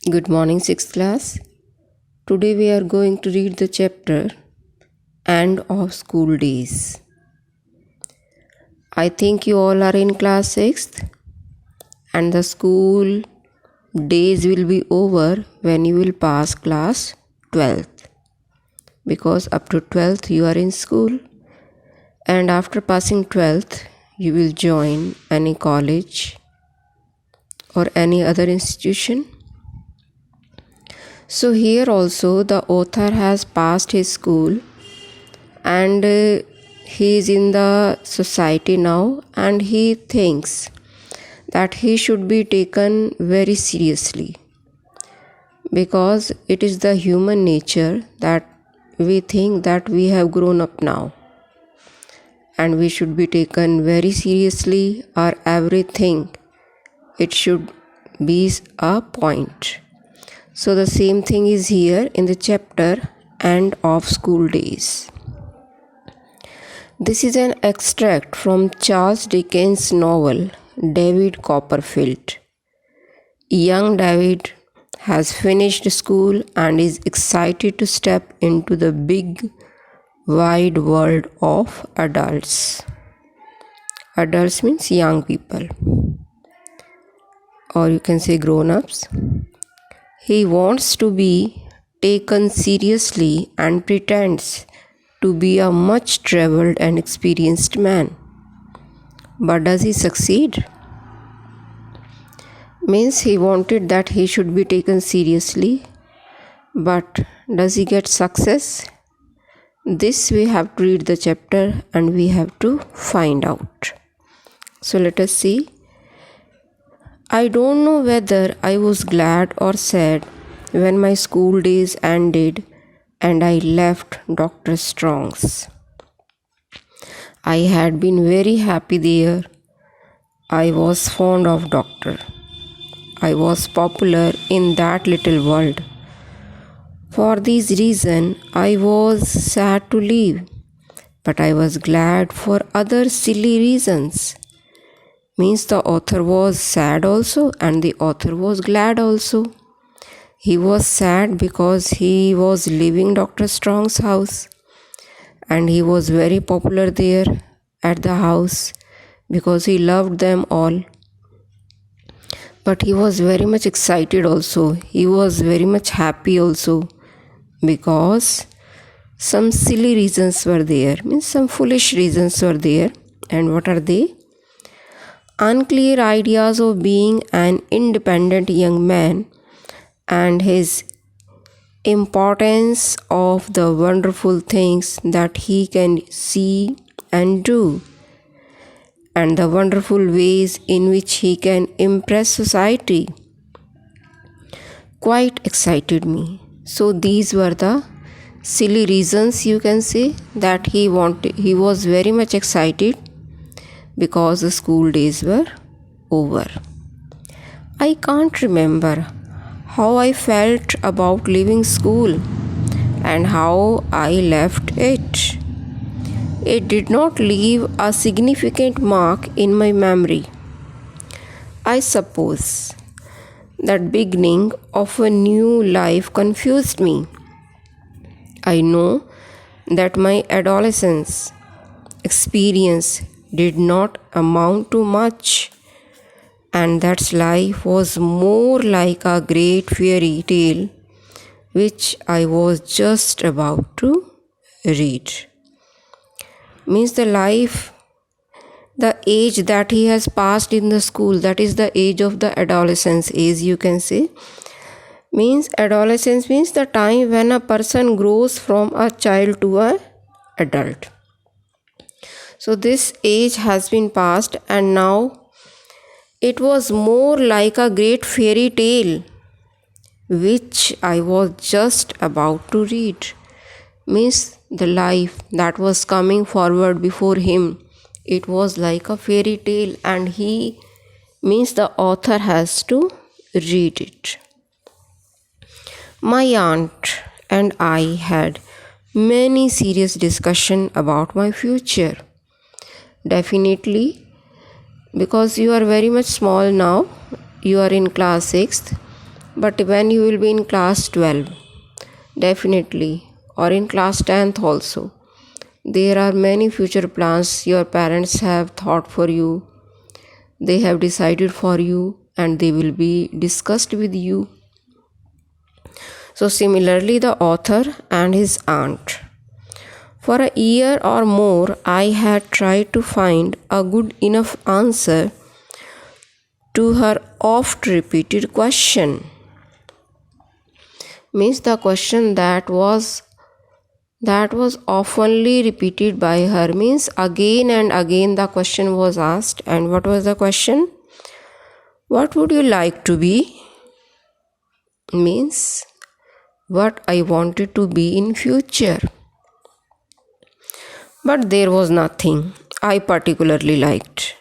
Good morning, 6th class. Today we are going to read the chapter End of School Days. I think you all are in class 6th and the school days will be over when you will pass class 12th, because up to 12th you are in school, and after passing 12th you will join any college or any other institution. So here also the author has passed his school and he is in the society now, and he thinks that he should be taken very seriously, because it is the human nature that we think that we have grown up now and we should be taken very seriously, or everything it should be a point. So the same thing is here in the chapter End of School Days. This is an extract from Charles Dickens' novel David Copperfield. Young David has finished school and is excited to step into the big, wide world of adults. Adults means young people, or you can say grown-ups. He wants to be taken seriously and pretends to be a much traveled and experienced man. But does he succeed? Means he wanted that he should be taken seriously, but does he get success? This we have to read the chapter and we have to find out. So let us see. I don't know whether I was glad or sad when my school days ended and I left Dr. Strong's. I had been very happy there. I was fond of Doctor. I was popular in that little world. For this reason, I was sad to leave, but I was glad for other silly reasons. Means the author was sad also and the author was glad also. He was sad because he was leaving Dr. Strong's house and he was very popular there at the house because he loved them all. But he was very much excited also. He was very much happy also because some silly reasons were there, means some foolish reasons were there. And what are they? Unclear ideas of being an independent young man and his importance of the wonderful things that he can see and do, and the wonderful ways in which he can impress society quite excited me. So these were the silly reasons, you can say, that he was very much excited because the school days were over. I can't remember how I felt about leaving school and how I left it. It did not leave a significant mark in my memory. I suppose that beginning of a new life confused me. I know that my adolescence experience did not amount to much, and that life was more like a great fairy tale which I was just about to read. Means the life, the age that he has passed in the school, that is the age of the adolescence age, you can say. Means adolescence means the time when a person grows from a child to an adult. So this age has been passed and now it was more like a great fairy tale which I was just about to read. Means the life that was coming forward before him, it was like a fairy tale and he, means the author, has to read it. My aunt and I had many serious discussion about my future. Definitely, because you are very much small now, you are in class 6th But when you will be in class 12, definitely, or in class 10th also, there are many future plans your parents have thought for you. They have decided for you and they will be discussed with you. So similarly, the author and his aunt. For a year or more, I had tried to find a good enough answer to her oft repeated question. Means the question that was oftenly repeated by her, means again and again the question was asked. And what was the question? What would you like to be? Means what I wanted to be in future. But there was nothing I particularly liked.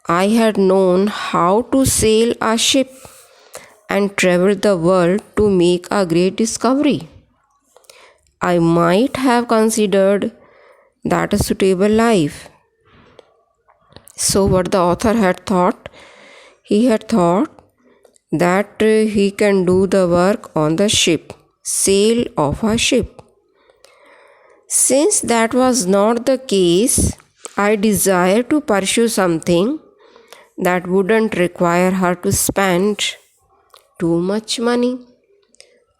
I had known how to sail a ship and travel the world to make a great discovery. I might have considered that a suitable life. So what the author had thought? He had thought that he can do the work on the ship, sail of a ship. Since that was not the case, I desired to pursue something that wouldn't require her to spend too much money.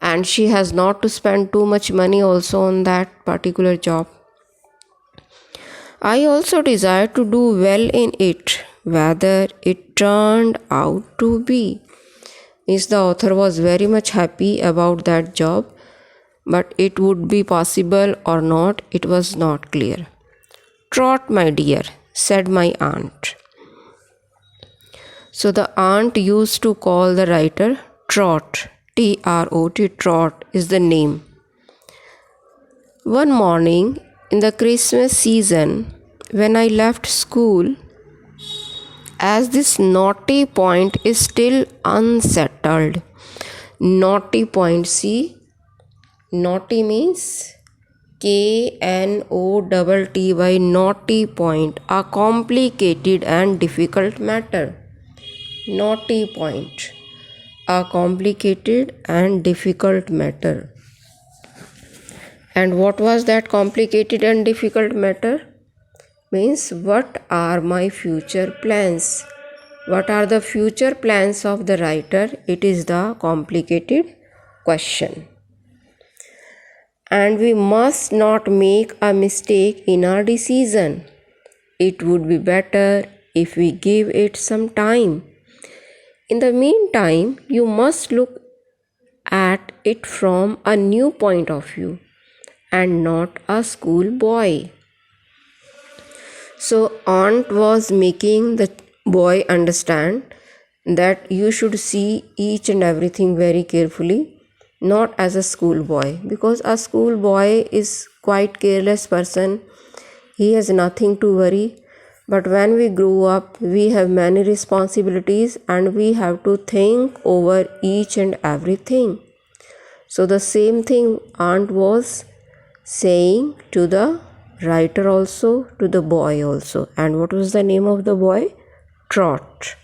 And she has not to spend too much money also on that particular job. I also desired to do well in it, whether it turned out to be. Means the author was very much happy about that job, but it would be possible or not, it was not clear. Trot, my dear, said my aunt. So the aunt used to call the writer Trot. T-R-O-T, Trot is the name. One morning in the Christmas season, when I left school, as this naughty point is still unsettled. Naughty point, see, naughty means K-N-O-T-T-Y, naughty point, a complicated and difficult matter. Naughty point, a complicated and difficult matter. And what was that complicated and difficult matter? Means what are my future plans? What are the future plans of the writer? It is the complicated question. And we must not make a mistake in our decision. It would be better if we give it some time. In the meantime, you must look at it from a new point of view and not a schoolboy. So aunt was making the boy understand that you should see each and everything very carefully, not as a schoolboy, because a schoolboy is quite careless person. He has nothing to worry. But when we grow up, we have many responsibilities and we have to think over each and everything. So the same thing aunt was saying to the writer also, to the boy also. And what was the name of the boy? Trot.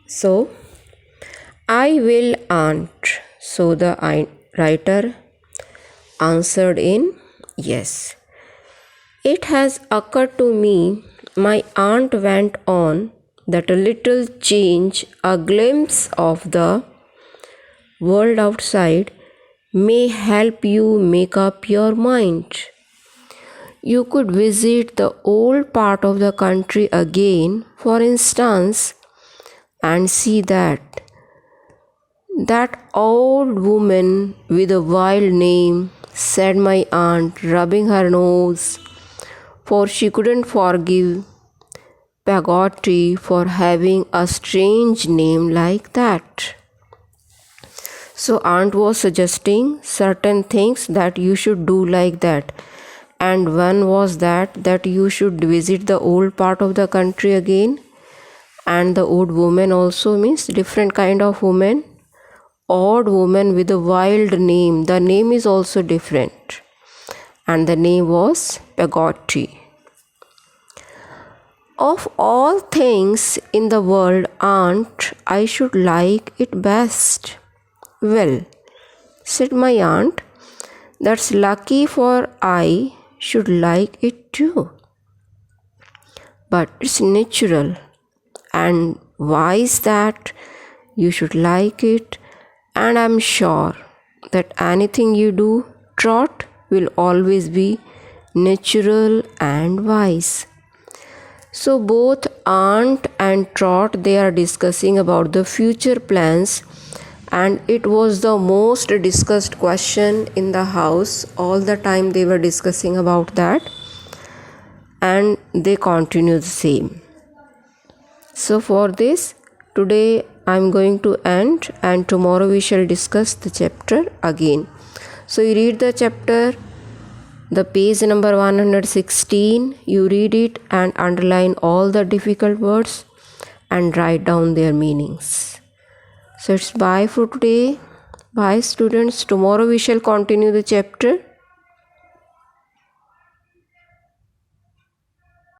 So, I will, aunt. So the writer answered in yes. It has occurred to me, my aunt went on, that a little change, a glimpse of the world outside may help you make up your mind. You could visit the old part of the country again, for instance, and see that old woman with a wild name, said my aunt, rubbing her nose, for she couldn't forgive Peggotty for having a strange name like that. So aunt was suggesting certain things that you should do like that. And one was that you should visit the old part of the country again. And the old woman also means different kind of woman. Odd woman with a wild name. The name is also different. And the name was Peggotty. Of all things in the world, aunt, I should like it best. Well, said my aunt, that's lucky, for I should like it too. But it's natural. And why is that you should like it? And I'm sure that anything you do, Trot, will always be natural and wise. So both Aunt and Trot, they are discussing about the future plans, and it was the most discussed question in the house. All the time they were discussing about that, and they continue the same. So for this, today I'm going to end, and tomorrow we shall discuss the chapter again. So you read the chapter, the page number 116, you read it and underline all the difficult words and write down their meanings. So it's bye for today. Bye students. Tomorrow we shall continue the chapter.